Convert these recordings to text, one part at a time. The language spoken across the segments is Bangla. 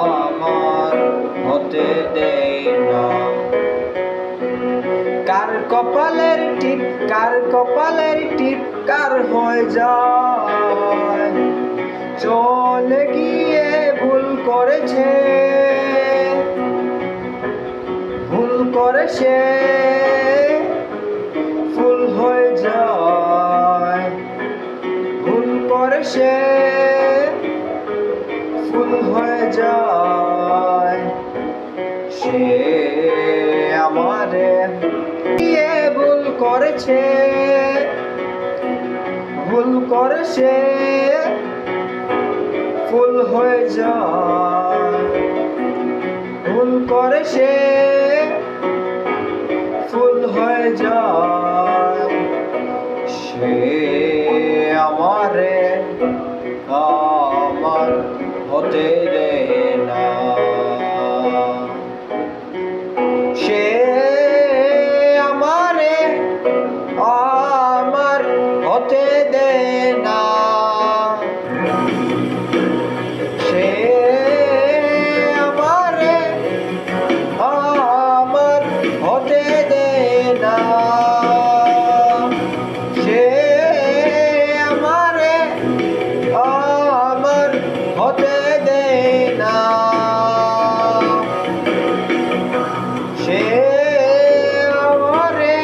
আমার হতে দেয় না। কার কপালের টিপ, কার কপালের টিপ কার হয়ে যায়, চলে গিয়ে ভুল করেছে, ভুল করে সে ফুল হয়ে যায়, ভুল করে সে ফুল হয়ে যায়। সে আমারে দিয়ে ভুল করেছে, ভুল করে সে ফুল হয়ে যায়, ভুল করে সে ফুল হয়ে যায়। সে আমারে আমার হতে দেয় না। সে আমারে আমার হতে দেয় না। সে আমারে আমার হতে দেয় না। সে আমারে আমার হতে দেয় না। সে আমারে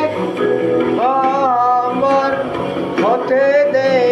আমার হতে দেয়